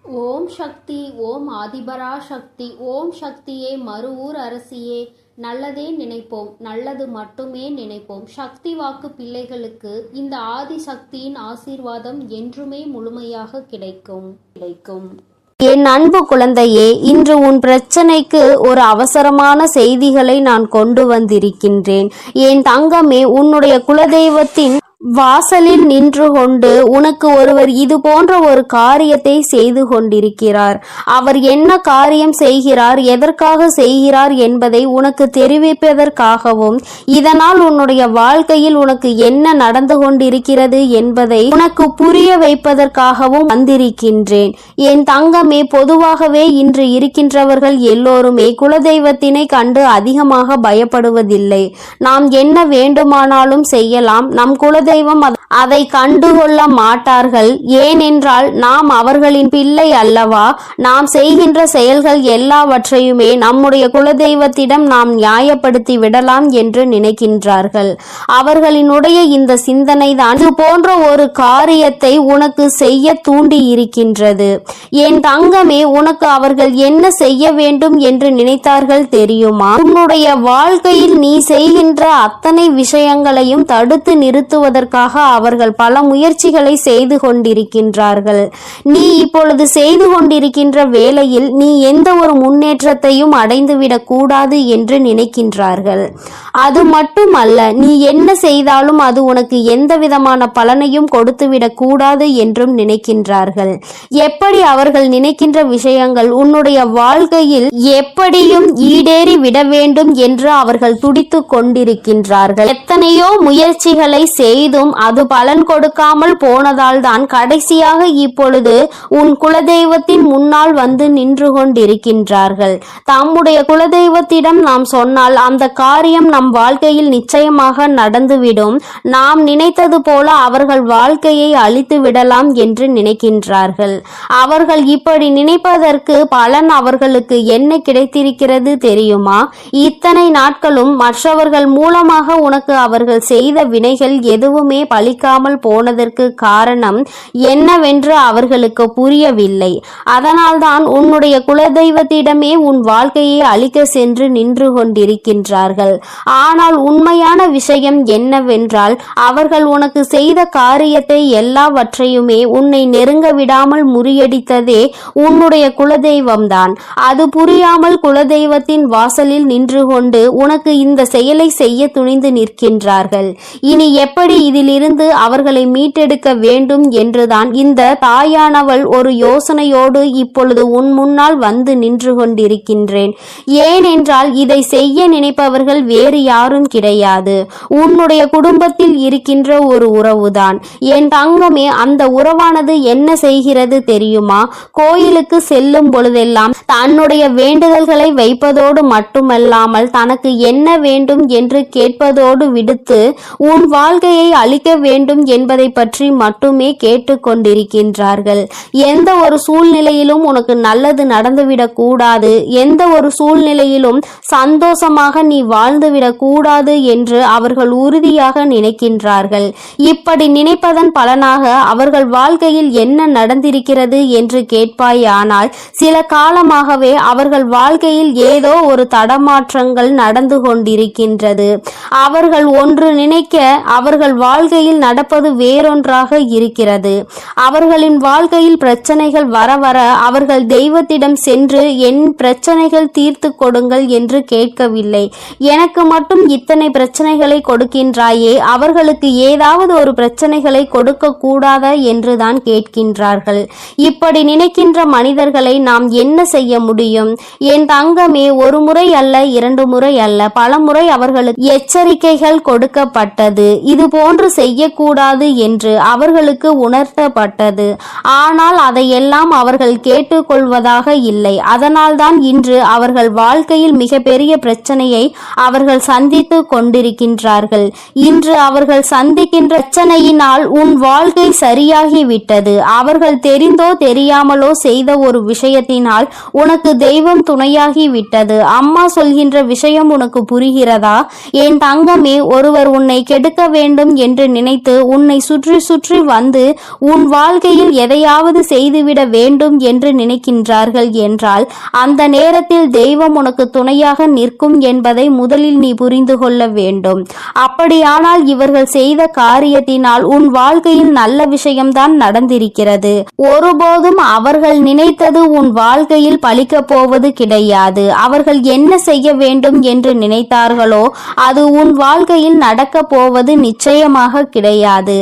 ஓம் சக்தி, ஓம் ஆதிபரா சக்தி, ஓம் சக்தியே, மறுவூர் அரசியே, நல்லதே நினைப்போம், நல்லது மட்டுமே நினைப்போம். சக்தி வாக்கு பிள்ளைகளுக்கு இந்த ஆதிசக்தியின் ஆசீர்வாதம் என்றுமே முழுமையாக கிடைக்கும். என் அன்பு குழந்தையே, இன்று உன் பிரச்சனைக்கு ஒரு அவசரமான செய்திகளை நான் கொண்டு வந்திருக்கின்றேன். என் தங்கமே, உன்னுடைய குலதெய்வத்தின் வாசலில் நின்று கொண்டு உனக்கு ஒருவர் இது போன்ற ஒரு காரியத்தை செய்து கொண்டிருக்கிறார். அவர் என்ன காரியம் செய்கிறார், எதற்காக செய்கிறார் என்பதை உனக்கு தெரிவிப்பதற்காகவும், இதனால் உன்னுடைய வாழ்க்கையில் உனக்கு என்ன நடந்து கொண்டிருக்கிறது என்பதை உனக்கு புரிய வைப்பதற்காகவும் வந்திருக்கின்றேன். என் தங்கமே, பொதுவாகவே இன்று இருக்கின்றவர்கள் எல்லோருமே குலதெய்வத்தினை கண்டு அதிகமாக பயப்படுவதில்லை. நாம் என்ன வேண்டுமானாலும் செய்யலாம், நம் குலதெய்வம் அதை கண்டுகொள்ள மாட்டார்கள். ஏனென்றால் நாம் அவர்களின் பிள்ளை அல்லவா. நாம் செய்கின்ற செயல்கள் எல்லாவற்றையுமே நம்முடைய குலதெய்வத்திடம் நாம் நியாயப்படுத்தி விடலாம் என்று நினைக்கின்றார்கள். அவர்களினுடைய இந்த சிந்தனை தான் இது போன்ற ஒரு காரியத்தை உனக்கு செய்ய தூண்டி இருக்கின்றது. என் தங்கமே, உனக்கு அவர்கள் என்ன செய்ய வேண்டும் என்று நினைத்தார்கள் தெரியுமா? உன்னுடைய வாழ்க்கையில் நீ செய்கின்ற அத்தனை விஷயங்களையும் தடுத்து நிறுத்துவதற்காக அவர்கள் பல முயற்சிகளை செய்து கொண்டிருக்கின்றார்கள். நீ இப்பொழுது செய்து கொண்டிருக்கின்ற வேளையில் நீ எந்த ஒரு முன்னேற்றத்தையும் அடைந்துவிடக் கூடாது என்று நினைக்கின்றார்கள். அது மட்டுமல்ல, நீ என்ன செய்தாலும் அது உனக்கு எந்த விதமான பலனையும் கொடுத்துவிடக் கூடாது என்றும் நினைக்கின்றார்கள். எப்படி அவர்கள் நினைக்கின்ற விஷயங்கள் உன்னுடைய வாழ்க்கையில் எப்படியும் ஈடேறி விட வேண்டும் என்று அவர்கள் துடித்து கொண்டிருக்கின்றார்கள். எத்தனையோ முயற்சிகளை செய்தும் அது பலன் கொடுக்காமல் போனதால் தான் கடைசியாக இப்பொழுது உன் குலதெய்வத்தின் முன்னால் வந்து நின்று கொண்டிருக்கின்றார்கள். தம்முடைய குலதெய்வத்திடம் நாம் சொன்னால் அந்த காரியம் நம் வாழ்க்கையில் நிச்சயமாக நடந்துவிடும். நாம் நினைத்தது போல அவர்கள் வாழ்க்கையை அழித்து விடலாம் என்று நினைக்கின்றார்கள். அவர்கள் இப்படி நினைப்பதற்கு பலன் அவர்களுக்கு என்ன கிடைத்திருக்கிறது தெரியுமா? இத்தனை நாட்களும் மற்றவர்கள் மூலமாக உனக்கு அவர்கள் செய்த வினைகள் எதுவுமே பலிக்காமல் போனதற்கு காரணம் என்னவென்று அவர்களுக்கு புரியவில்லை. அதனால்தான் உன்னுடைய குலதெய்வத்திடமே உன் வாழ்க்கையை அழிக்க சென்று நின்று கொண்டிருக்கின்றார்கள். ஆனால் உண்மையான விஷயம் என்னவென்றால், அவர்கள் உனக்கு செய்த காரியத்தை எல்லாவற்றையுமே உன்னை நெருங்க விடாமல் முறியடித்ததே உன்னுடைய குலதெய்வம்தான். அது புரியாமல் குலதெய்வத்தின் வாசலில் நின்று கொண்டு உனக்கு இந்த செயலை செய்ய துணிந்து நிற்கின்றார்கள். இனி எப்படி இதிலிருந்து அவர்களை மீட்டெடுக்க வேண்டும் என்றுதான் இந்த தாயானவள் ஒரு யோசனையோடு இப்பொழுது உன் முன்னால் வந்து நின்று கொண்டிருக்கின்றேன். ஏனென்றால் இதை செய்ய நினைப்பவர்கள் வேறு யாரும் கிடையாது, உன்னுடைய குடும்பத்தில் இருக்கின்ற ஒரு உறவுதான். என் தங்கமே, அந்த உறவானது என்ன செய்கிறது தெரியுமா? கோயிலுக்கு செல்லும் பொழுதெல்லாம் தன்னுடைய வேண்டுதல்களை வைப்பதோடு மட்டுமல்லாமல் தனக்கு என்ன வேண்டும் என்று கேட்பதோடு விடுத்து உன் வாழ்க்கையை அழிக்க வேண்டும் என்பதை பற்றி மட்டுமே கேட்டுக்கொண்டிருக்கின்றார்கள். எந்த ஒரு சூழ்நிலையிலும் உனக்கு நல்லது நடந்துவிடக் கூடாது, எந்த ஒரு சூழ்நிலையிலும் சந்தோஷமாக நீ வாழ்ந்துவிடக் கூடாது என்று அவர்கள் உறுதியாக நினைக்கின்றார்கள். இப்படி நினைப்பதன் பலனாக அவர்கள் வாழ்க்கையில் என்ன நடந்திருக்கிறது என்று கேட்பாயானால், சில காலமாகவே அவர்கள் வாழ்க்கையில் ஏதோ ஒரு தடமாற்றங்கள் நடந்து கொண்டிருக்கின்றது. அவர்கள் ஒன்று நினைக்க அவர்கள் வாழ்க்கையில் நடப்பது வேறொன்றாக இருக்கிறது. அவர்களின் வாழ்க்கையில் பிரச்சனைகள் வர வர அவர்கள் தெய்வத்திடம் சென்று என் பிரச்சனைகள் தீர்த்து கொடுங்கள் என்று கேட்கவில்லை. எனக்கு மட்டும் இத்தனை பிரச்சனைகளை கொடுக்கின்றாயே, அவர்களுக்கு ஏதாவது ஒரு பிரச்சனைகளை கொடுக்க கூடாதா என்றுதான் கேட்கின்றார்கள். இப்படி நினைக்கின்ற மனிதர்களை நாம் என்ன செய்ய முடியும்? என் தங்கமே, ஒரு முறை அல்ல, இரண்டு முறை அல்ல, பல முறை அவர்களுக்கு எச்சரிக்கைகள் கொடுக்கப்பட்டது. இது போன்று செய்யக்கூடாது என்று அவர்களுக்கு உணர்த்தப்பட்டது. ஆனால் அதையெல்லாம் அவர்கள் கேட்டுக்கொள்வதாக இல்லை. அதனால்தான் இன்று அவர்கள் வாழ்க்கையில் மிகப்பெரிய பிரச்சனையை அவர்கள் சந்தித்து கொண்டிருக்கின்றார்கள். இன்று அவர்கள் சந்திக்கின்ற பிரச்சனையினால் உன் வாழ்க்கை சரியாகிவிட்டது. அவர்கள் தெரிந்தோ தெரியாமலோ செய்த ஒரு விஷயத்தினால் உனக்கு தெய்வம் துணையாகி விட்டது. அம்மா சொல்கின்ற விஷயம் உனக்கு புரிகிறதா? என் தங்கமே, ஒருவர் உன்னை கெடுக்க வேண்டும் என்று நினைத்து உன்னை சுற்றி சுற்றி வந்து உன் வாழ்க்கையில் எதையாவது செய்துவிட வேண்டும் என்று நினைக்கின்றார்கள் என்றால் அந்த நேரத்தில் தெய்வம் உனக்கு துணையாக நிற்கும் என்பதை முதலில் நீ புரிந்து கொள்ள வேண்டும். அப்படியானால் இவர்கள் செய்த காரியத்தினால் உன் வாழ்க்கையில் நல்ல விஷயம்தான் நடந்திருக்கிறது. ஒருபோதும் அவர்கள் நினைத்தது உன் வாழ்க்கையில் பலிக்கப் போவது கிடையாது. அவர்கள் என்ன செய்ய வேண்டும் என்று நினைத்தார்களோ அது உன் வாழ்க்கையில் நடக்கப் போவது நிச்சயமாக கிடையாது.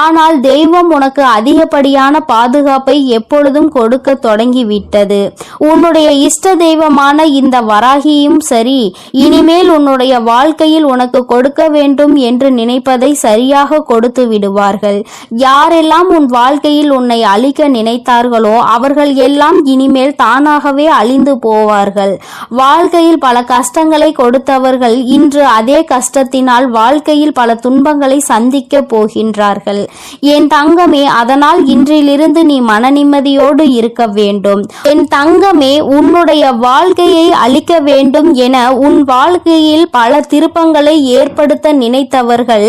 ஆனால் தெய்வம் உனக்கு அதிகப்படியான பாதுகாப்பை எப்பொழுதும் கொடுக்க தொடங்கிவிட்டது. உன்னுடைய இஷ்ட தெய்வமான இந்த வராகியும் சரி, இனிமேல் உன்னுடைய வாழ்க்கையில் உனக்கு கொடுக்க வேண்டும் என்று நினைப்பதை சரியாக கொடுத்து விடுவார்கள். யாரெல்லாம் உன் வாழ்க்கையில் உன்னை அழிக்க நினைத்தார்களோ அவர்கள் எல்லாம் இனிமேல் தானாகவே அழிந்து போவார்கள். வாழ்க்கையில் பல கஷ்டங்களை கொடுத்தவர்கள் இன்று அதே கஷ்டத்தினால் வாழ்க்கையில் பல துன்பங்களை சந்திக்க போகின்றார்கள். என் தங்கமே, அதனால் இன்றிலிருந்து நீ மன நிம்மதியோடு இருக்க வேண்டும். என் தங்கமே, உன்னுடைய வாழ்க்கையை அழிக்க வேண்டும் என உன் வாழ்க்கையில் பல திருப்பங்களை ஏற்படுத்த நினைத்தவர்கள்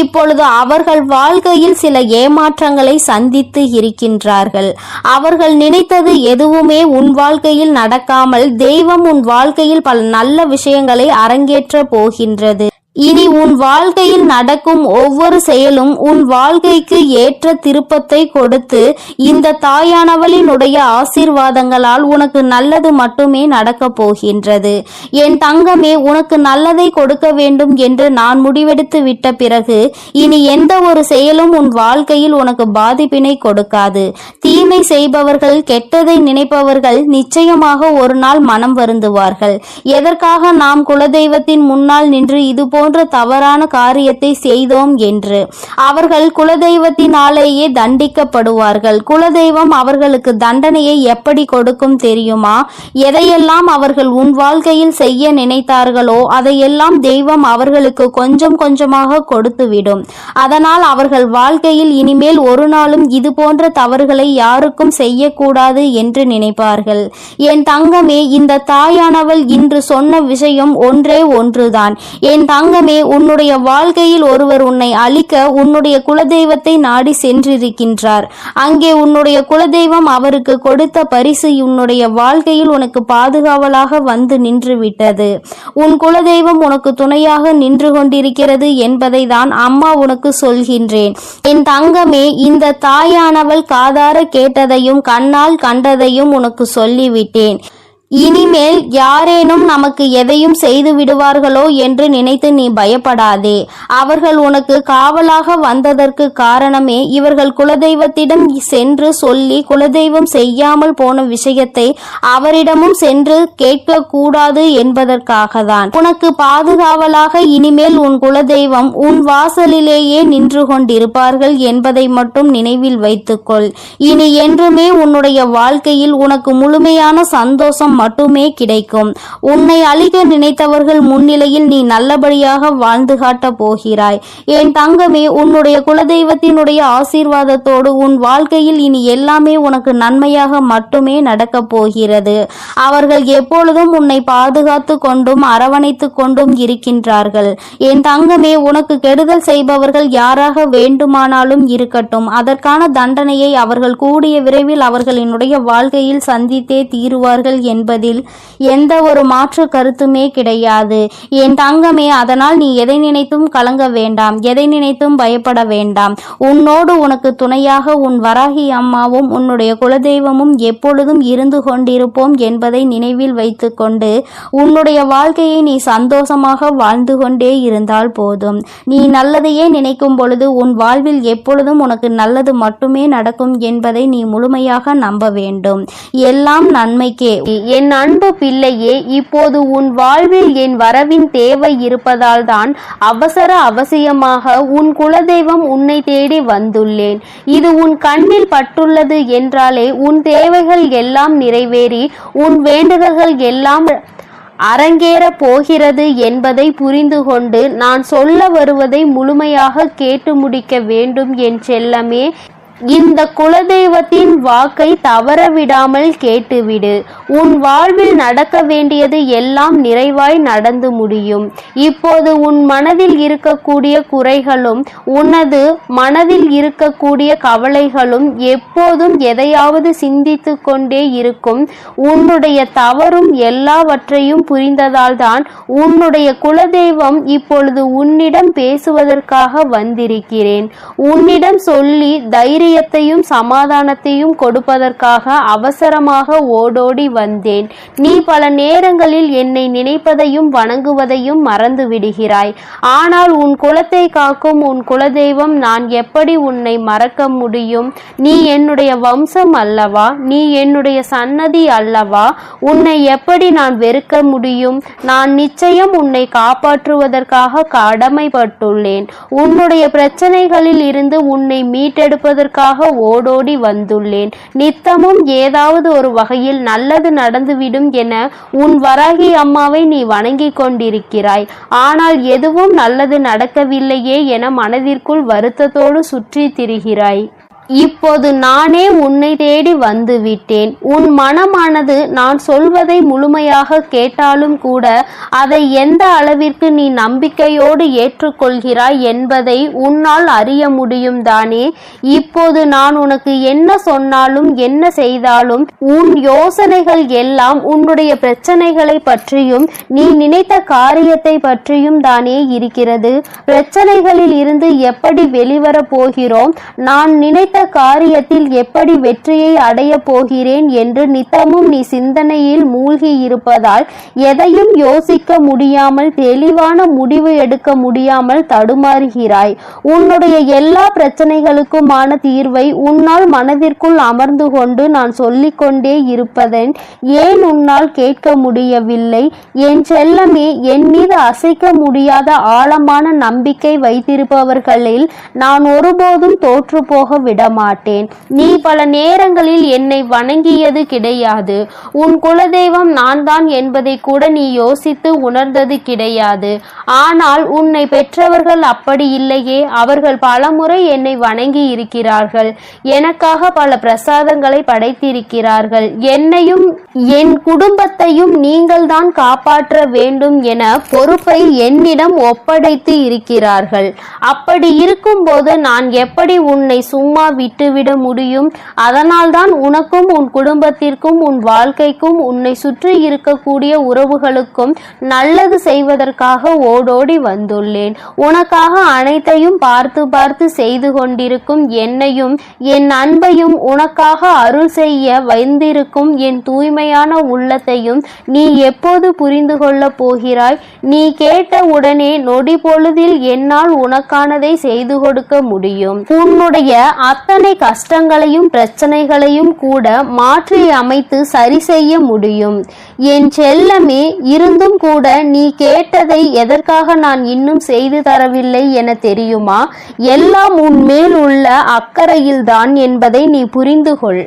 இப்பொழுது அவர்கள் வாழ்க்கையில் சில ஏமாற்றங்களை சந்தித்து இருக்கின்றார்கள். அவர்கள் நினைத்தது எதுவுமே உன் வாழ்க்கையில் நடக்காமல் தெய்வம் உன் வாழ்க்கையில் பல நல்ல விஷயங்களை அரங்கேற்ற போகின்றது. இனி உன் வாழ்க்கையில் நடக்கும் ஒவ்வொரு செயலும் உன் வாழ்க்கைக்கு ஏற்ற திருப்பத்தை கொடுத்து இந்த தாயானவளினுடைய ஆசீர்வாதங்களால் உனக்கு நல்லது மட்டுமே நடக்கப் போகின்றது. என் தங்கமே, உனக்கு நல்லதை கொடுக்க வேண்டும் என்று நான் முடிவெடுத்து விட்ட பிறகு இனி எந்த ஒரு செயலும் உன் வாழ்க்கையில் உனக்கு பாதிப்பினை கொடுக்காது. தீமை செய்பவர்கள், கெட்டதை நினைப்பவர்கள் நிச்சயமாக ஒரு நாள் மனம் வருந்துவார்கள். எதற்காக நாம் குலதெய்வத்தின் முன்னால் நின்று இது போன்ற தவறான காரியத்தை செய்தோம் என்று அவர்கள் குலதெய்வத்தினாலேயே தண்டிக்கப்படுவார்கள். குலதெய்வம் அவர்களுக்கு தண்டனையை எப்படி கொடுக்கும் தெரியுமா? எதையெல்லாம் அவர்கள் உன் வாழ்க்கையில் செய்ய நினைத்தார்களோ அதையெல்லாம் தெய்வம் அவர்களுக்கு கொஞ்சம் கொஞ்சமாக கொடுத்துவிடும். அதனால் அவர்கள் வாழ்க்கையில் இனிமேல் ஒரு நாளும் இது போன்ற தவறுகளை யாருக்கும் செய்யக்கூடாது என்று நினைப்பார்கள். என் தங்கமே, இந்த தாயானவள் இன்று சொன்ன விஷயம் ஒன்றே ஒன்றுதான். என் தங்கமே, உன்னுடைய வாழ்க்கையில் ஒருவர் உன்னை அழிக்க உன்னுடைய குலதெய்வத்தை நாடி சென்றிருக்கின்றார். அங்கே உன்னுடைய குலதெய்வம் அவருக்கு கொடுத்த பரிசு உன்னுடைய வாழ்க்கையில் உனக்கு பாதுகாவலாக வந்து நின்று விட்டது. உன் குலதெய்வம் உனக்கு துணையாக நின்று கொண்டிருக்கிறது என்பதை தான் அம்மா உனக்கு சொல்கின்றேன். என் தங்கமே, இந்த தாயானவள் காதார கேட்டதையும் கண்ணால் கண்டதையும் உனக்கு சொல்லிவிட்டேன். இனிமேல் யாரேனும் நமக்கு எதையும் செய்து விடுவார்களோ என்று நினைத்து நீ பயப்படாதே. அவர்கள் உனக்கு காவலாக வந்ததற்கு காரணமே இவர்கள் குலதெய்வத்திடம் சென்று சொல்லி குலதெய்வம் செய்யாமல் போன விஷயத்தை அவரிடமும் சென்று கேட்க கூடாது என்பதற்காக தான். உனக்கு பாதுகாவலாக இனிமேல் உன் குலதெய்வம் உன் வாசலிலேயே நின்று கொண்டிருப்பார்கள் என்பதை மட்டும் நினைவில் வைத்துக்கொள். இனி என்றுமே உன்னுடைய வாழ்க்கையில் உனக்கு முழுமையான சந்தோஷம் மட்டுமே கிடைக்கும். உன்னை அழிக்க நினைத்தவர்கள் முன்னிலையில் நீ நல்லபடியாக வாழ்ந்து காட்ட போகிறாய். என் தங்கமே, உன்னுடைய குலதெய்வத்தினுடைய ஆசீர்வாதத்தோடு உன் வாழ்க்கையில் இனி எல்லாமே உனக்கு நன்மையாக மட்டுமே நடக்கப் போகிறது. அவர்கள் எப்பொழுதும் உன்னை பாதுகாத்து கொண்டும் அரவணைத்து கொண்டும் இருக்கின்றார்கள். என் தங்கமே, உனக்கு கெடுதல் செய்பவர்கள் யாராக வேண்டுமானாலும் இருக்கட்டும், அதற்கான தண்டனையை அவர்கள் கூடிய விரைவில் அவர்களினுடைய வாழ்க்கையில் சந்தித்தே தீருவார்கள் என்பதில் எந்த ஒரு மாற்று கருத்துமே கிடையாது. என் தங்கமே, அதனால் நீ எதை நினைத்தும் கலங்க வேண்டாம், எதை நினைத்தும் பயப்பட வேண்டாம். உன்னோடு உனக்கு துணையாக உன் வராகி அம்மாவும் உன்னுடைய குலதெய்வமும் எப்பொழுதும் இருந்து கொண்டிருப்போம் என்பதை நினைவில் வைத்துக்கொண்டு உன்னுடைய வாழ்க்கையை நீ சந்தோஷமாக வாழ்ந்து கொண்டே இருந்தால் போதும். நீ நல்லதையே நினைக்கும் பொழுது உன் வாழ்வில் எப்பொழுதும் உனக்கு நல்லது மட்டுமே நடக்கும் என்பதை நீ முழுமையாக நம்ப வேண்டும். எல்லாம் நன்மைக்கே. என் அன்பு பிள்ளையே, இப்போது உன் வாழ்வில் என் வரவின் தேவை இருப்பதால் தான் அவசியமாக உன் குலதெய்வம் உன்னை தேடி வந்துள்ளேன். இது உன் கண்ணில் பட்டுள்ளது என்றாலே உன் தேவைகள் எல்லாம் நிறைவேறி உன் வேண்டுதல்கள் எல்லாம் அரங்கேற போகிறது என்பதை புரிந்து கொண்டு நான் சொல்ல வருவதை முழுமையாக கேட்டு முடிக்க வேண்டும் என் செல்லமே. இந்த குலதெய்வத்தின் வாக்கை தவறவிடாமல் கேட்டுவிடு. உன் வாழ்வில் நடக்க வேண்டியது எல்லாம் நிறைவாய் நடந்து முடியும். இப்போது உன் மனதில் இருக்கக்கூடிய குறைகளும் உனது மனதில் இருக்கக்கூடிய கவலைகளும் எப்போதும் எதையாவது சிந்தித்து கொண்டே இருக்கும். உன்னுடைய தவறும் எல்லாவற்றையும் புரிந்ததால் தான் உன்னுடைய குலதெய்வம் இப்பொழுது உன்னிடம் பேசுவதற்காக வந்திருக்கிறேன். உன்னிடம் சொல்லி தைரியத்தையும் சமாதானத்தையும் கொடுப்பதற்காக அவசரமாக ஓடோடி வந்தேன். நீ பல நேரங்களில் என்னை நினைப்பதையும் வணங்குவதையும் மறந்து விடுகிறாய். ஆனால் உன் குலத்தை காக்கும் உன் குலதெய்வம் நான் எப்படி உன்னை மறக்க முடியும்? நீ என்னுடைய வம்சம் அல்லவா? நீ என்னுடைய சன்னதி அல்லவா? உன்னை எப்படி நான் வெறுக்க முடியும்? நான் நிச்சயம் உன்னை காப்பாற்றுவதற்காக கடமைப்பட்டுள்ளேன். உன்னுடைய பிரச்சனைகளில் இருந்து உன்னை மீட்டெடுப்பதற்காக ஓடோடி வந்துள்ளேன். நித்தமும் ஏதாவது ஒரு வகையில் நல்லது நடந்துவிடும் என உன் வராகி அம்மாவை நீ வணங்கி கொண்டிருக்கிறாய். ஆனால் எதுவும் நல்லது நடக்கவில்லையே என மனதிற்குள் வருத்தத்தோடு சுற்றி திரிகிறாய். இப்போது நானே உன்னை தேடி வந்து விட்டேன். உன் மனமானது நான் சொல்வதை முழுமையாக கேட்டாலும் கூட அதை எந்த அளவிற்கு நீ நம்பிக்கையோடு ஏற்றுக்கொள்கிறாய் என்பதை உன்னால் அறிய முடியும் தானே. இப்போது நான் உனக்கு என்ன சொன்னாலும் என்ன செய்தாலும் உன் யோசனைகள் எல்லாம் உன்னுடைய பிரச்சனைகளை பற்றியும் நீ நினைத்த காரியத்தை பற்றியும் தானே இருக்கிறது. பிரச்சனைகளில் இருந்து எப்படி வெளிவர போகிறோம், நான் நினைத்த காரியத்தில் எப்படி வெற்றியை அடைய போகிறேன் என்று நித்தமும் நீ சிந்தனையில் மூழ்கி இருப்பதால் எதையும் யோசிக்க முடியாமல் தெளிவான முடிவு எடுக்க முடியாமல் தடுமாறுகிறாய். உன்னுடைய எல்லா பிரச்சனைகளுக்குமான தீர்வை உன்னால் மனதிற்குள் அமர்ந்து கொண்டு நான் சொல்லிக்கொண்டே இருப்பதன் ஏன் உன்னால் கேட்க முடியவில்லை? என் செல்லமே, என் மீது அசைக்க முடியாத ஆழமான நம்பிக்கை வைத்திருப்பவர்களில் நான் ஒருபோதும் தோற்று போக விடமாட்டேன். நீ பல நேரங்களில் என்னை வணங்கியது கிடையாது. உன் குலதெய்வம் நான் தான் என்பதை கூட நீ யோசித்து உணர்ந்தது கிடையாது. ஆனால் உன்னை பெற்றவர்கள் அப்படி இல்லையே. அவர்கள் பலமுறை என்னை வணங்கி இருக்கிறார்கள். எனக்காக பல பிரசாதங்களை படைத்திருக்கிறார்கள். என்னையும் என் குடும்பத்தையும் நீங்கள் தான் காப்பாற்ற வேண்டும் என பொறுப்பை என்னிடம் ஒப்படைத்து இருக்கிறார்கள். அப்படி இருக்கும்போது நான் எப்படி உன்னை சும்மா விட்டுவிட முடியும்? அதனால்தான் உனக்கும் உன் குடும்பத்திற்கும் உன் வாழ்க்கைக்கும் உன்னை சுற்றி இருக்கக்கூடிய உறவுகளுக்கும் நல்லது செய்வதற்காக ஓடோடி வந்துள்ளேன். உனக்காக அனைத்தையும் பார்த்து பார்த்து செய்து கொண்டிருக்கும் என்னையும் என் அன்பையும் உனக்காக அருள் செய்ய வந்திருக்கும் என் தூய்மையான உள்ளத்தையும் நீ எப்போது புரிந்து கொள்ள போகிறாய்? நீ கேட்ட உடனே நொடி பொழுதில் என்னால் உனக்கானதை செய்து கொடுக்க முடியும். உன்னுடைய அத்தனை கஷ்டங்களையும் பிரச்சனைகளையும் கூட மாற்றி அமைத்து சரி செய்ய முடியும். என் செல்லமே, இருந்தும் கூட நீ கேட்டதை எதற்காக நான் இன்னும் செய்து தரவில்லை என தெரியுமா? எல்லாம் உன் மேல் உள்ள அக்கறையில்தான் என்பதை நீ புரிந்து கொள்.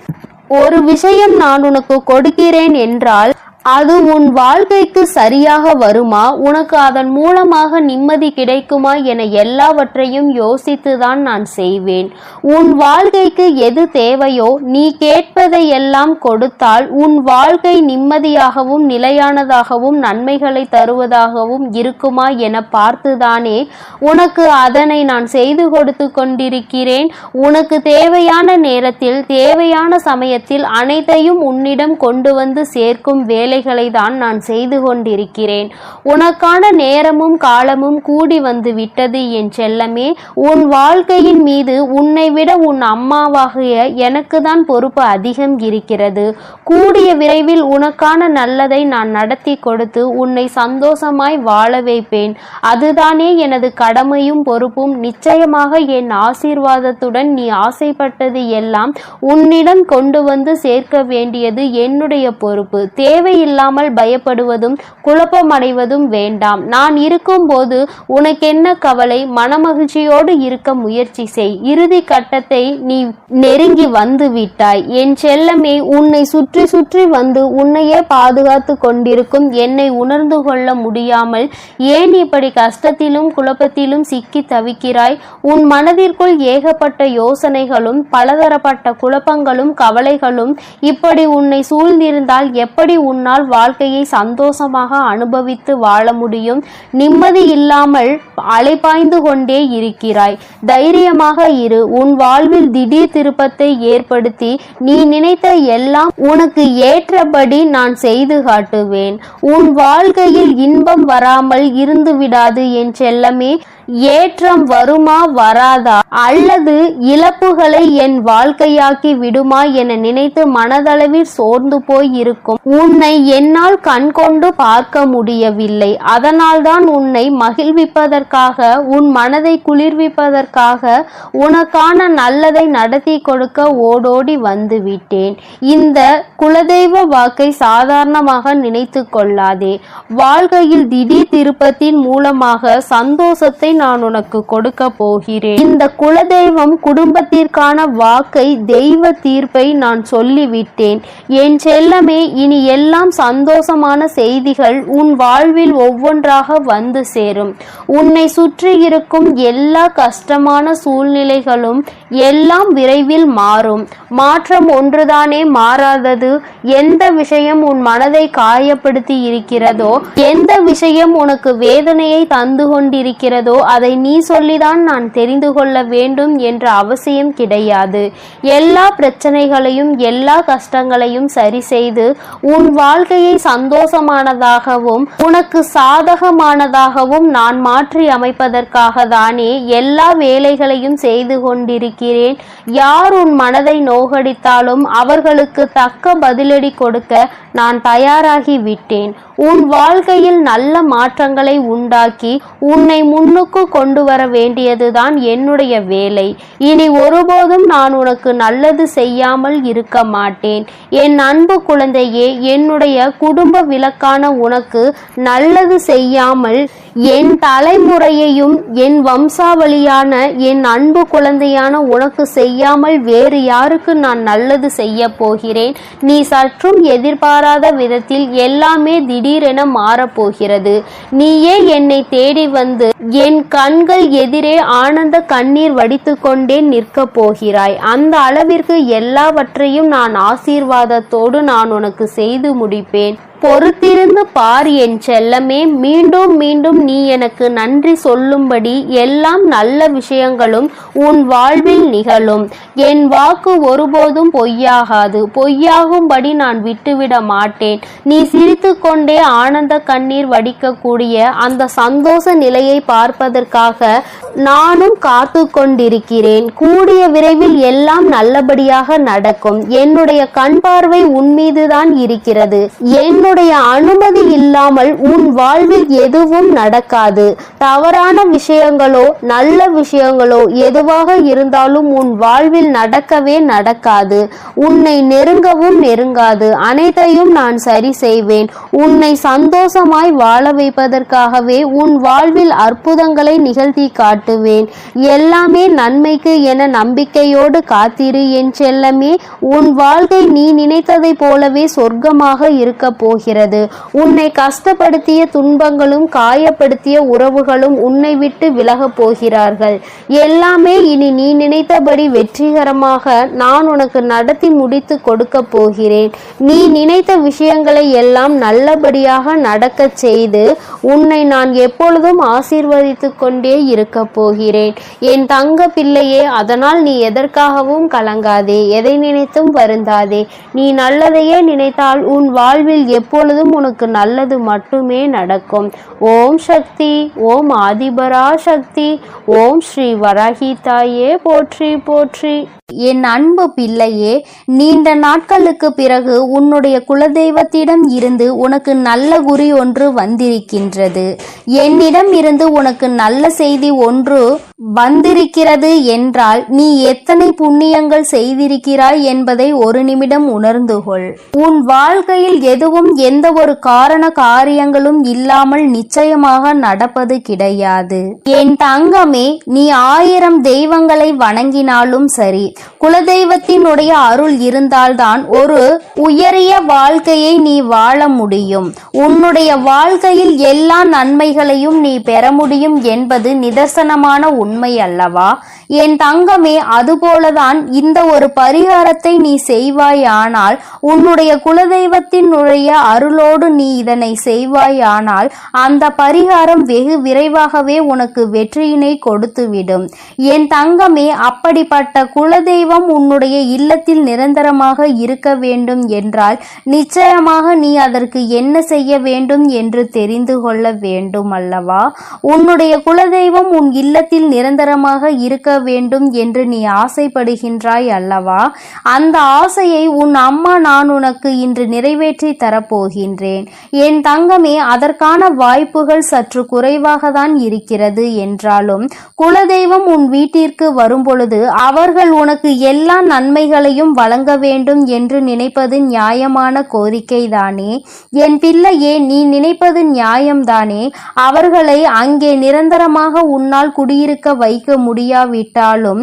ஒரு விஷயம் நான் உனக்கு கொடுக்கிறேன் என்றால் அது உன் வாழ்க்கைக்கு சரியாக வருமா? உனக்கு அதன் மூலமாக நிம்மதி கிடைக்குமா என எல்லாவற்றையும் யோசித்துதான் நான் செய்வேன். உன் வாழ்க்கைக்கு எது தேவையோ நீ கேட்பதை எல்லாம் கொடுத்தால் உன் வாழ்க்கை நிம்மதியாகவும் நிலையானதாகவும் நன்மைகளை தருவதாகவும் இருக்குமா என பார்த்துதானே உனக்கு அதனை நான் செய்து கொடுத்து கொண்டிருக்கிறேன். உனக்கு தேவையான நேரத்தில் தேவையான சமயத்தில் அனைத்தையும் உன்னிடம் கொண்டு வந்து சேர்க்கும் வேலைகளை தான் நான் செய்து கொண்டிருக்கிறேன். உனக்கான நேரமும் காலமும் கூடி வந்து விட்டது என் செல்லமே. உன் வாழ்க்கையின் மீது உன்னை விட உன் அம்மாவாகிய எனக்கு தான் பொறுப்பு அதிகம் இருக்கிறது. கூடிய விரைவில் உனக்கான நல்லதை நான் நடத்தி கொடுத்து உன்னை சந்தோஷமாய் வாழ வைப்பேன். அதுதானே எனது கடமையும் பொறுப்பும். நிச்சயமாக என் ஆசீர்வாதத்துடன் நீ ஆசைப்பட்டது எல்லாம் உன்னிடம் கொண்டு வந்து சேர்க்க வேண்டியது என்னுடைய பொறுப்பு. தேவையில்லை தேவையில்லாமல் பயப்படுவதும் குழப்பமடைவதும் வேண்டாம். நான் இருக்கும்போது உனக்கென்ன கவலை? மனமகிழ்ச்சியோடு இருக்க முயற்சி செய். இறுதி கட்டத்தை நீ நெருங்கி வந்து விட்டாய். என் செல்லமே, உன்னை சுற்றி சுற்றி வந்து உன்னையே பாதுகாத்து கொண்டிருக்கும் என்னை உணர்ந்து கொள்ள முடியாமல் ஏன் இப்படி கஷ்டத்திலும் குழப்பத்திலும் சிக்கி தவிக்கிறாய்? உன் மனதிற்குள் ஏகப்பட்ட யோசனைகளும் பலதரப்பட்ட குழப்பங்களும் கவலைகளும் இப்படி உன்னை சூழ்ந்திருந்தால் எப்படி உன்னால் வாழ்க்கையை சந்தோஷமாக அனுபவித்து வாழ முடியும்? நிம்மதி இல்லாமல் அலைபாய்ந்து கொண்டே இருக்கிறாய். தைரியமாக இரு. உன் வாழ்வில் திடீர் திருப்பத்தை ஏற்படுத்தி நீ நினைத்த எல்லாம் உனக்கு ஏற்றபடி நான் செய்து காட்டுவேன். உன் வாழ்க்கையில் இன்பம் வராமல் இருந்து விடாது என் செல்லமே. ஏற்றம் வருமா வராதா, அல்லது இழப்புகளை என் வாழ்க்கையாக்கி விடுமா என நினைத்து மனதளவில் சோர்ந்து போய் இருக்கும் உன்னை என்னால் கண்கொண்டு பார்க்க முடியவில்லை. அதனால்தான் உன்னை மகிழ்விப்பதற்காக, உன் மனதை குளிர்விப்பதற்காக உனக்கான நல்லதை நடத்தி கொடுக்க ஓடோடி வந்து விட்டேன். இந்த குலதெய்வ வாக்கை சாதாரணமாக நினைத்து கொள்ளாதே. வாழ்க்கையில் திடீர் திருப்பத்தின் மூலமாக சந்தோஷத்தை நான் உனக்கு கொடுக்க போகிறேன். இந்த குலதெய்வம் குடும்பத்திற்கான வாக்கை, தெய்வ தீர்ப்பை நான் சொல்லிவிட்டேன். என் செல்லமே, இனி எல்லாம் சந்தோஷமான செய்திகள் உன் வாழ்வில் ஒவ்வொன்றாக வந்து சேரும். உன்னை சுற்றி இருக்கும் எல்லா கஷ்டமான சூழ்நிலைகளும் எல்லாம் விரைவில் மாறும். மாற்றம் ஒன்றுதானே மாறாதது. எந்த விஷயம் உன் மனதை காயப்படுத்தி இருக்கிறதோ, எந்த விஷயம் உனக்கு வேதனையை தந்து கொண்டிருக்கிறதோ அதை நீ சொல்லிதான் நான் தெரிந்து கொள்ள வேண்டும் என்ற அவசியம் கிடையாது. எல்லா பிரச்சனைகளையும் எல்லா கஷ்டங்களையும் சரி செய்து உன் வாழ்க்கையை சந்தோஷமானதாகவும் உனக்கு சாதகமானதாகவும் நான் மாற்றி அமைப்பதற்காக தானே எல்லா வேலைகளையும் செய்து கொண்டிருக்கிறேன். யார் உன் மனதை நோகடித்தாலும் அவர்களுக்கு தக்க பதிலடி கொடுக்க நான் தயாராகி விட்டேன். உன் வாழ்க்கையில் நல்ல மாற்றங்களை உண்டாக்கி உன்னை முன்னுக்கு கொண்டு வர வேண்டியதுதான் என்னுடைய வேலை. இனி ஒருபோதும் நான் உனக்கு நல்லது செய்யாமல் இருக்க மாட்டேன். என் அன்பு குழந்தையே, என்னுடைய குடும்ப விளக்கான உனக்கு நல்லது செய்யாமல் என் தலைமுறையையும் என் வம்சாவளியான என் அன்பு குழந்தையான உனக்கு செய்யாமல் வேறு யாருக்கு நான் நல்லது செய்ய போகிறேன்? நீ சற்றும் எதிர்பாராத விதத்தில் எல்லாமே திடீரென மாறப்போகிறது. நீயே என்னை தேடி வந்து என் கண்கள் எதிரே ஆனந்த கண்ணீர் வடித்து கொண்டே நிற்க போகிறாய். அந்த அளவிற்கு எல்லாவற்றையும் நான் ஆசீர்வாதத்தோடு நான் உனக்கு செய்து முடிப்பேன். பொறுத்திருந்து பார் என் செல்லமே. மீண்டும் மீண்டும் நீ எனக்கு நன்றி சொல்லும்படி எல்லாம் நல்ல விஷயங்களும் உன் வாழ்வில் நிகழும். என் வாக்கு ஒருபோதும் பொய்யாகாது. பொய்யாகும்படி நான் விட்டுவிட மாட்டேன். நீ சிரித்து கொண்டே ஆனந்த கண்ணீர் வடிக்கக்கூடிய அந்த சந்தோஷ நிலையை பார்ப்பதற்காக நானும் காத்து கொண்டிருக்கிறேன். கூடிய விரைவில் எல்லாம் நல்லபடியாக நடக்கும். என்னுடைய கண் பார்வை உன் மீதுதான் இருக்கிறது. என்னுடைய அனுமதி இல்லாமல் உன் வாழ்வில் எதுவும் நடக்காது. தவறான விஷயங்களோ நல்ல விஷயங்களோ எதுவாக இருந்தாலும் உன் வாழ்வில் நடக்கவே நடக்காது. உன்னை நெருங்கவும் நெருங்காது. அனைத்தையும் நான் சரி செய்வேன். உன்னை சந்தோஷமாய் வாழ வைப்பதற்காகவே உன் வாழ்வில் அற்புதங்களை நிகழ்த்தி காட்டுவேன். எல்லாமே நன்மைக்கு என நம்பிக்கையோடு காத்திரு என் செல்லமே. உன் வாழ்க்கை நீ நினைத்ததை போலவே சொர்க்கமாக இருக்க போகிறது. உன்னை கஷ்டப்படுத்திய துன்பங்களும் காயப்படுத்திய உறவுகளும் உன்னை விட்டு விலகப் போகிறார்கள். எல்லாமே இனி நீ நினைத்தபடி வெற்றிகரமாக நான் உனக்கு நடத்தி முடித்து கொடுக்க போகிறேன். நீ நினைத்த விஷயங்களை எல்லாம் நல்லபடியாக நடக்கச் செய்து உன்னை நான் எப்பொழுதும் ஆசீர்வதித்து கொண்டே இருக்க போகிறேன். என் தங்க பிள்ளையே, அதனால் நீ எதற்காகவும் கலங்காதே. எதை நினைத்தும் வருந்தாதே. நீ நல்லதையே நினைத்தால் உன் வாழ்வில் எப்பொழுதும் உனக்கு நல்லது மட்டுமே நடக்கும். ஓம் சக்தி, ஓம் ஆதிபரா சக்தி, ஓம் ஸ்ரீ வராகி தாயே போற்றி போற்றி. என் அன்பு பிள்ளையே, நீண்ட நாட்களுக்கு பிறகு உன்னுடைய குலதெய்வத்திடம் இருந்து உனக்கு நல்ல குறி ஒன்று வந்திருக்கின்றது. என்னிடம் இருந்து உனக்கு நல்ல செய்தி ஒன்று வந்திருக்கிறது என்றால் நீ எத்தனை புண்ணியங்கள் செய்திருக்கிறாய் என்பதை ஒரு நிமிடம் உணர்ந்து கொள். உன் வாழ்க்கையில் எதுவும் எந்த ஒரு காரண காரியங்களும் இல்லாமல் நிச்சயமாக நடப்பது கிடையாது. என் தங்கமே, நீ 1000 தெய்வங்களை வணங்கினாலும் சரி, குலதெய்வத்தினுடைய அருள் இருந்தால்தான் ஒரு உயரிய வாழ்க்கையை நீ வாழ முடியும். உன்னுடைய வாழ்க்கையில் எல்லா நன்மைகளையும் நீ பெற முடியும் என்பது நிதர்சனமான உண்மை அல்லவா? என் தங்கமே, அதுபோலதான் இந்த ஒரு பரிகாரத்தை நீ செய்வாயானால், உன்னுடைய குலதெய்வத்தினுடைய அருளோடு நீ இதனை செய்வாயானால், அந்த பரிகாரம் வெகு விரைவாகவே உனக்கு வெற்றியினை கொடுத்துவிடும். என் தங்கமே, அப்படிப்பட்ட குலதெய்வம் உன்னுடைய இல்லத்தில் நிரந்தரமாக இருக்க வேண்டும் என்றால் நிச்சயமாக நீ அதற்கு என்ன செய்ய வேண்டும் என்று தெரிந்து கொள்ள வேண்டும் அல்லவா? உன்னுடைய குலதெய்வம் உன் இல்லத்தில் நிரந்தரமாக இருக்க வேண்டும் என்று நீ ஆசைப்படுகின்றாய் அல்லவா? அந்த ஆசையை உன் அம்மா நான் உனக்கு இன்று நிறைவேற்றி தரப்போகின்றேன். என் தங்கமே, அதற்கான வாய்ப்புகள் சற்று குறைவாக தான் இருக்கிறது என்றாலும், குலதெய்வம் உன் வீட்டிற்கு வரும்பொழுது அவர்கள் உனக்கு எல்லா நன்மைகளையும் வழங்க வேண்டும் என்று நினைப்பது நியாயமான கோரிக்கைதானே? என் பிள்ளையே, நீ நினைப்பது நியாயம்தானே? அவர்களை அங்கே நிரந்தரமாக உன்னால் குடியிருக்க வைக்க முடியாவிட்டாலும்,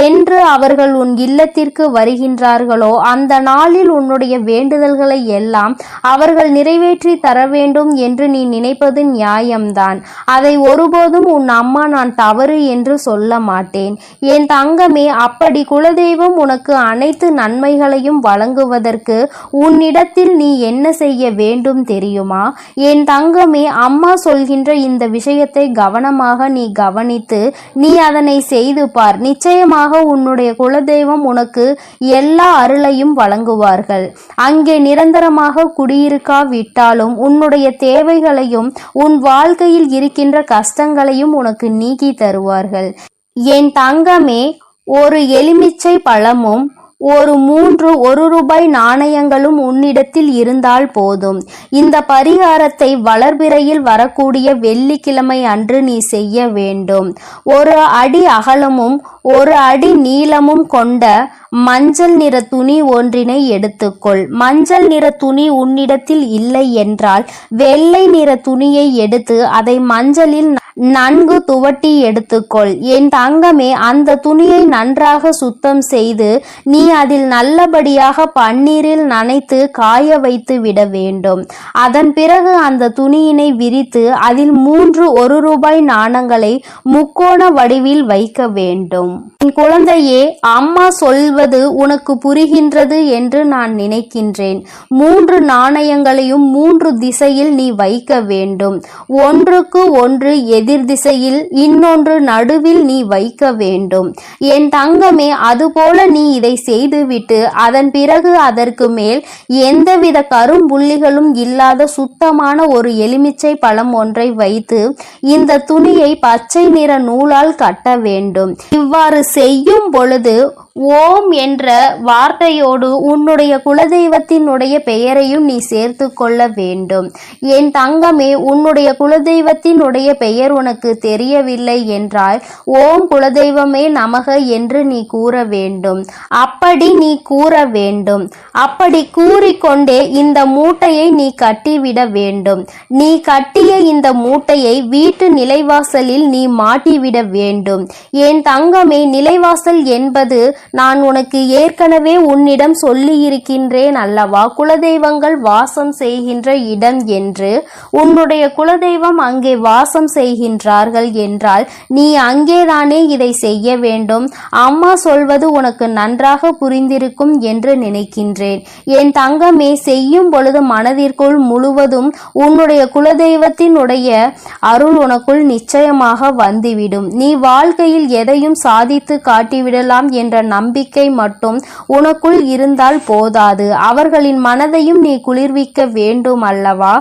என்று அவர்கள் உன் இல்லத்திற்கு வருகின்றார்களோ அந்த நாளில் உன்னுடைய வேண்டுதல்களை எல்லாம் அவர்கள் நிறைவேற்றி தர வேண்டும் என்று நீ நினைப்பது நியாயம்தான். அதை ஒருபோதும் உன் அம்மா நான் தவறு என்று சொல்ல மாட்டேன். என் தங்கமே, அப்படி குலதெய்வம் உனக்கு அனைத்து நன்மைகளையும் வழங்குவதற்கு உன்னிடத்தில் நீ என்ன செய்ய வேண்டும் தெரியுமா? என் தங்கமே, அம்மா சொல்கின்ற இந்த விஷயத்தை கவனமாக நீ கவனித்து நீ அதனை செய்து பார். நிச்சயமாக உன்னுடைய குலதெய்வம் உனக்கு எல்லா அருளையும் வழங்குவார்கள். அங்கே நிரந்தரமாக குடியிருக்காவிட்டாலும் உன்னுடைய தேவைகளையும் உன் வாழ்க்கையில் இருக்கின்ற கஷ்டங்களையும் உனக்கு நீக்கி தருவார்கள். என் தங்கமே, ஒரு எலுமிச்சை பழமும் ஒரு 3 1 நாணயங்களும் உன்னிடத்தில் இருந்தால் போதும். இந்த பரிகாரத்தை வளர்பிறையில் வரக்கூடிய வெள்ளிக்கிழமை அன்று நீ செய்ய வேண்டும். 1 அடி அகலமும் 1 அடி நீளமும் கொண்ட மஞ்சள் நிற துணி ஒன்றினை எடுத்துக்கொள். மஞ்சள் நிற துணி உன்னிடத்தில் இல்லை என்றால் வெள்ளை நிற துணியை எடுத்து அதை மஞ்சளில் நன்கு துவட்டி எடுத்துக்கொள். என் தங்கமே, அந்த துணியை நன்றாக சுத்தம் செய்து நீ அதில் நல்லபடியாக பன்னீரில் நனைத்து காய வைத்து விட வேண்டும். அதன் பிறகு அந்த துணியினை விரித்து அதில் 3 1 நாணங்களை முக்கோண வடிவில் வைக்க வேண்டும். என் குழந்தையே, அம்மா சொல்வது உனக்கு புரிகின்றது என்று நான் நினைக்கின்றேன். 3 நாணயங்களையும் 3 திசையில் நீ வைக்க வேண்டும். ஒன்றுக்கு ஒன்று எதிர் திசையில், இன்னொன்று நடுவில் நீ வைக்க வேண்டும். என் தங்கமே, அதுபோல நீ இதை செய்துவிட்டு அதன் பிறகு அதற்கு மேல் எந்தவித கரும்புள்ளிகளும் இல்லாத சுத்தமான ஒரு எலுமிச்சை பழம் ஒன்றை வைத்து இந்த துணியை பச்சை நிற நூலால் கட்ட வேண்டும். இவ்வாறு செய்யும் பொழுது ஓம் என்ற வார்த்தையோடு உன்னுடைய குலதெய்வத்தினுடைய பெயரையும் நீ சேர்த்து கொள்ள வேண்டும். என் தங்கமே, உன்னுடைய குலதெய்வத்தினுடைய பெயர் உனக்கு தெரியவில்லை என்றால் ஓம் குலதெய்வமே நமக என்று நீ கூற வேண்டும். அப்படி நீ கூற வேண்டும். அப்படி கூறிக்கொண்டே இந்த மூட்டையை நீ கட்டிவிட வேண்டும். நீ கட்டிய இந்த மூட்டையை வீட்டு நிலைவாசலில் நீ மாட்டிவிட வேண்டும். என் தங்கமே, நிலைவாசல் என்பது நான் உனக்கு ஏற்கனவே உன்னிடம் சொல்லி இருக்கின்றேன் அல்லவா, குலதெய்வங்கள் வாசம் செய்கின்ற இடம் என்று. உன்னுடைய குலதெய்வம் அங்கே வாசம் செய்கின்றார்கள் என்றால் நீ அங்கேதானே இதை செய்ய வேண்டும். அம்மா சொல்வது உனக்கு நன்றாக புரிந்திருக்கும் என்று நினைக்கின்றேன். என் தங்கமே, செய்யும் பொழுது மனதிற்குள் முழுவதும் உன்னுடைய குலதெய்வத்தினுடைய அருள் உனக்குள் நிச்சயமாக வந்துவிடும். நீ வாழ்க்கையில் எதையும் சாதித்து காட்டிவிடலாம் என்ற நம்பிக்கை மட்டும் உனக்குள் இருந்தால் போதாது, அவர்களின் மனதையும் நீ குளிர்விக்க வேண்டும் அல்லவா?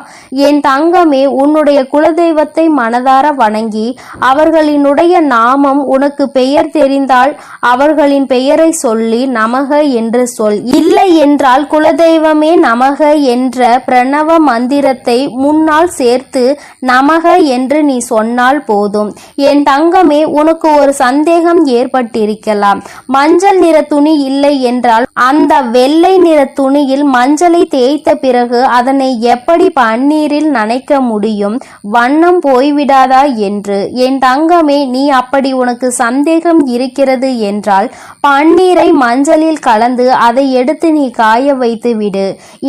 என் தங்கமே, உன்னுடைய குலதெய்வத்தை மனதார வணங்கி அவர்களினுடைய நாமம் உனக்கு பெயர் தெரிந்தால் அவர்களின் பெயரை சொல்லி நமக என்று சொல். இல்லை என்றால் குலதெய்வமே நமக என்ற பிரணவ மந்திரத்தை முன்னால் சேர்த்து நமக என்று நீ சொன்னால் போதும். என் தங்கமே, உனக்கு ஒரு சந்தேகம் ஏற்பட்டிருக்கலாம். மஞ்சள் நிற துணி இல்லை என்றால் அந்த வெள்ளை நிற துணியில் மஞ்சளை தேய்த்த பிறகு அதனை எப்படி பன்னீரில் நனைக்க முடியும்? வண்ணம் போய்விடாதா என்று. என் தங்கமே, நீ அப்படி உனக்கு சந்தேகம் இருக்கிறது என்றால் பன்னீரை மஞ்சளில் கலந்து அதை எடுத்து நீ காய வைத்து விடு.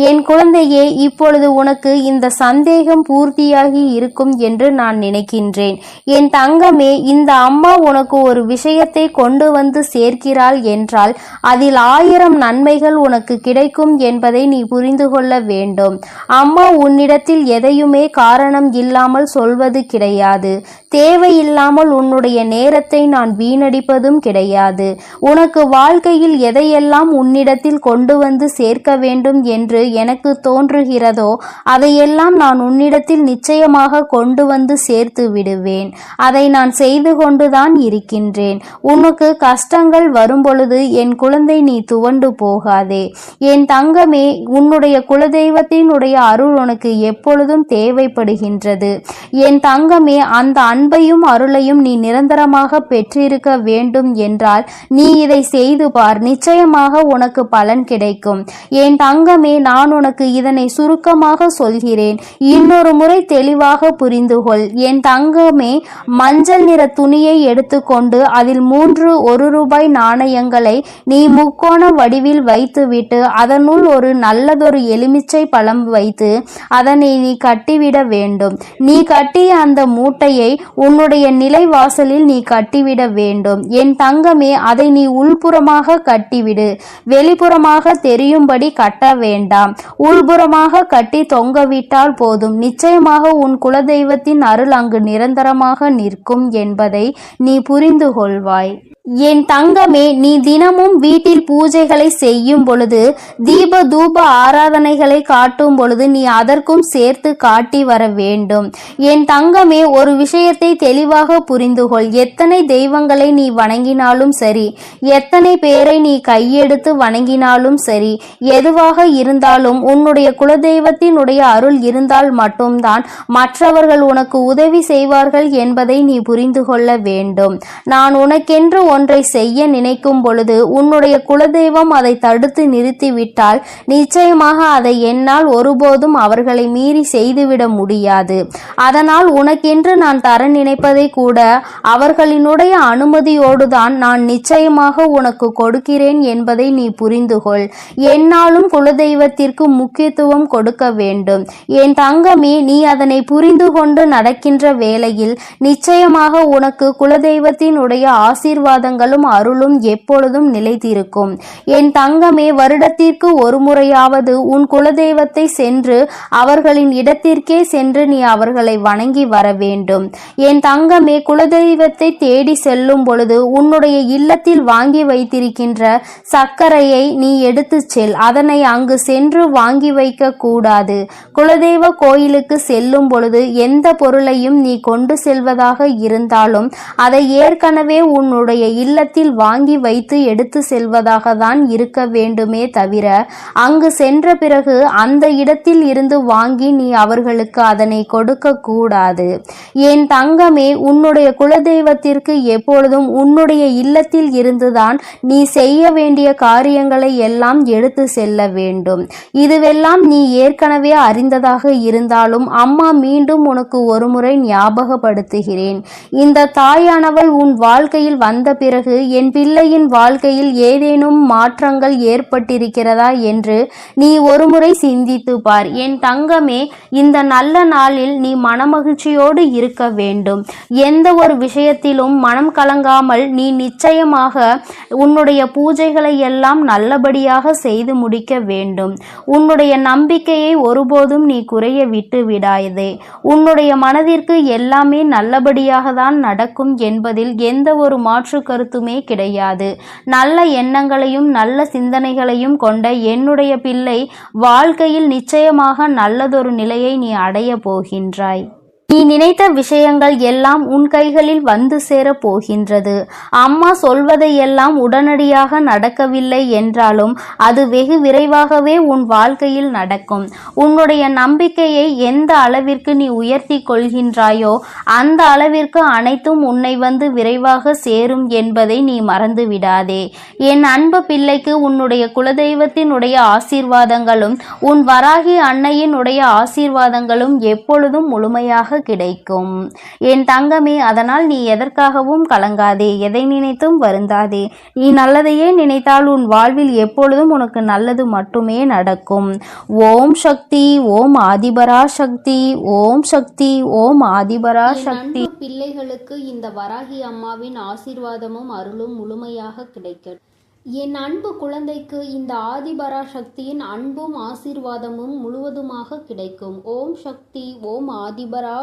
என் குழந்தையே, இப்பொழுது உனக்கு இந்த சந்தேகம் பூர்த்தியாகி இருக்கும் என்று நான் நினைக்கின்றேன். என் தங்கமே, இந்த அம்மா உனக்கு ஒரு விஷயத்தை கொண்டு வந்து சேர்க்கிறாள் என்றால் அதில் 1000 நன்மைகள் உனக்கு கிடைக்கும் என்பதை நீ புரிந்து கொள்ள வேண்டும். அம்மா உன்னிடத்தில் எதையுமே காரணம் இல்லாமல் சொல்வது கிடையாது. தேவையில்லாமல் உன்னுடைய நேரத்தை நான் வீணடிப்பதும் கிடையாது. உனக்கு வாழ்க்கையில் எதையெல்லாம் உன்னிடத்தில் கொண்டு வந்து சேர்க்க வேண்டும் என்று எனக்கு தோன்றுகிறதோ அதையெல்லாம் நான் உன்னிடத்தில் நிச்சயமாக கொண்டு வந்து சேர்த்து விடுவேன். அதை நான் செய்து கொண்டுதான் இருக்கின்றேன். உனக்கு கஷ்டங்கள் வரும்பொழுது என் குழந்தை நீ துவண்டு போகாதே. என் தங்கமே, உன்னுடைய குலதெய்வத்தினுடைய அருள் உனக்கு எப்பொழுதும் தேவைப்படுகின்றது. என் தங்கமே, அந்த அன்பையும் அருளையும் நீ நிரந்தரமாக பெற்றிருக்க வேண்டும் என்றால் நீ இதை செய்து பார். நிச்சயமாக உனக்கு பலன் கிடைக்கும். என் தங்கமே, நான் உனக்கு இதனை சுருக்கமாக சொல்கிறேன். இன்னொரு முறை தெளிவாக புரிந்து கொள். என் தங்கமே, மஞ்சள் நிற துணியை எடுத்துக்கொண்டு அதில் 3 1 ரூபாய் நாணயங்களை நீ முக்கோண வடிவில் வைத்துவிட்டு அதனுள் ஒரு நல்லதொரு எலுமிச்சை பழம் வைத்து அதனை நீ கட்டிவிட வேண்டும். நீ கட்டிய அந்த மூட்டையை உன்னுடைய நிலைவாசலில் நீ கட்டிவிட வேண்டும். என் தங்கமே, அதை நீ உள்புறமாக கட்டிவிடு. வெளிப்புறமாக தெரியும்படி கட்ட வேண்டாம். உள்புறமாக கட்டி தொங்கவிட்டால் போதும். நிச்சயமாக உன் குலதெய்வத்தின் அருள் அங்கு நிரந்தரமாக நிற்கும் என்பதை நீ புரிந்து கொள்வாய். என் தங்கமே, நீ தினமும் வீட்டில் பூஜைகளை செய்யும் பொழுது தீப தூப ஆராதனைகளை காட்டும் பொழுது நீ அதற்கும் சேர்த்து காட்டி வர வேண்டும். என் தங்கமே, ஒரு விஷயத்தை தெளிவாக புரிந்துகொள். எத்தனை தெய்வங்களை நீ வணங்கினாலும் சரி, எத்தனை பேரை நீ கையெடுத்து வணங்கினாலும் சரி, எதுவாக இருந்தாலும் உன்னுடைய குலதெய்வத்தினுடைய அருள் இருந்தால் மட்டும்தான் மற்றவர்கள் உனக்கு உதவி செய்வார்கள் என்பதை நீ புரிந்து கொள்ள வேண்டும். நான் உனக்கென்று ஒன்றை செய்ய நினைக்கும் பொழுது உன்னுடைய குலதெய்வம் அதை தடுத்து நிறுத்திவிட்டால் நிச்சயமாக அதை என்னால் ஒருபோதும் அவர்களை மீறி செய்துவிட முடியாது. அதனால் உனக்கென்று நான் தர நினைப்பதை கூட அவர்களினுடைய அனுமதியோடுதான் நான் நிச்சயமாக உனக்கு கொடுக்கிறேன் என்பதை நீ புரிந்துகொள். என்னாலும் குலதெய்வத்திற்கு முக்கியத்துவம் கொடுக்க வேண்டும். என் தங்கமே, நீ அதனை புரிந்து கொண்டு நடக்கின்ற வேளையில் நிச்சயமாக உனக்கு குலதெய்வத்தினுடைய ஆசீர்வாதங்களும் அருளும் எப்பொழுதும் நிலைத்திருக்கும். என் தங்கமே, வருடத்திற்கு ஒரு முறையாவது உன் குலதெய்வத்தை சென்று அவர்களின் இடத்திற்கே சென்று நீ அவர்களை வணங்கி வர வேண்டும். என் தங்கமே, குலதெய்வத்தை தேடி செல்லும் பொழுது உன்னுடைய இல்லத்தில் வாங்கி வைத்திருக்கின்ற சர்க்கரையை நீ எடுத்து செல். அதனை அங்கு சென்று வாங்கி வைக்க கூடாது. குலதெய்வ கோயிலுக்கு செல்லும் பொழுது எந்த பொருளையும் நீ கொண்டு செல்வதாக இருந்தாலும் அதை ஏற்கனவே உன்னுடைய இல்லத்தில் வாங்கி வைத்து எடுத்து செல்வதாக தான் இருக்க வேண்டுமே தவிர அங்கு சென்ற பிறகு அந்த இடத்தில் இருந்து வாங்கி நீ அவர்களுக்கு அதனை கொடுக்க கூடாது. என் தங்கமே, உன்னுடைய குலதெய்வத்திற்கு எப்பொழுதும் உன்னுடைய இல்லத்தில் இருந்துதான் நீ செய்ய வேண்டிய காரியங்களை எல்லாம் எடுத்து செல்ல வேண்டும். இதுவெல்லாம் நீ ஏற்கனவே அறிந்ததாக இருந்தாலும் அம்மா மீண்டும் உனக்கு ஒருமுறை ஞாபகப்படுத்துகிறேன். இந்த தாயானவள் உன் வாழ்க்கையில் வந்த பிறகு என் பிள்ளையின் வாழ்க்கையில் ஏதேனும் மாற்றங்கள் ஏற்பட்டிருக்கிறதா என்று நீ ஒருமுறை சிந்தித்து பார். என் தங்கமே, இந்த நல்ல நாளில் நீ மனமகிழ்ச்சியோடு இருக்க வேண்டும். எந்த ஒரு விஷயத்திலும் மனம் கலங்காமல் நீ நிச்சயமாக உன்னுடைய பூஜைகளை எல்லாம் நல்லபடியாக செய்து முடிக்க வேண்டும். உன்னுடைய நம்பிக்கையை ஒருபோதும் நீ குறைய விட்டு விடாதே. உன்னுடைய மனதிற்கு எல்லாமே நல்லபடியாக தான் நடக்கும் என்பதில் எந்த ஒரு மாற்று கருத்துமே கிடையாது. நல்ல எண்ணங்களையும் நல்ல சிந்தனைகளையும் கொண்ட என்னுடைய பிள்ளை, வாழ்க்கையில் நிச்சயமாக நல்லதொரு நிலையை நீ அடைய போகின்றாய். நீ நினைத்த விஷயங்கள் எல்லாம் உன் கைகளில் வந்து சேரப் போகின்றது. அம்மா சொல்வதையெல்லாம் உடனடியாக நடக்கவில்லை என்றாலும் அது வெகு விரைவாகவே உன் வாழ்க்கையில் நடக்கும். உன்னுடைய நம்பிக்கையை எந்த அளவிற்கு நீ உயர்த்தி கொள்கின்றாயோ அந்த அளவிற்கு அனைத்தும் உன்னை வந்து விரைவாக சேரும் என்பதை நீ மறந்து விடாதே. என் அன்பு பிள்ளைக்கு உன்னுடைய குலதெய்வத்தினுடைய ஆசீர்வாதங்களும் உன் வராகி அன்னையினுடைய ஆசீர்வாதங்களும் எப்பொழுதும் முழுமையாக கிடைக்கும். என் தங்கமே, அதனால் நீ எதற்காகவும் கலங்காதே, எதை நினைத்தும் வருந்தாதே. நீ நல்லதையே நினைத்தால் உன் வாழ்வில் எப்பொழுதும் உனக்கு நல்லது மட்டுமே நடக்கும். ஓம் சக்தி, ஓம் ஆதிபரா சக்தி, ஓம் சக்தி, ஓம் ஆதிபரா சக்தி. பிள்ளைகளுக்கு இந்த வராகி அம்மாவின் ஆசீர்வாதமும் அருளும் முழுமையாக கிடைக்கும். என் அன்பு குழந்தைக்கு இந்த ஆதிபரா சக்தியின் அன்பும் ஆசீர்வாதமும் முழுவதுமாக கிடைக்கும். ஓம் சக்தி, ஓம் ஆதிபரா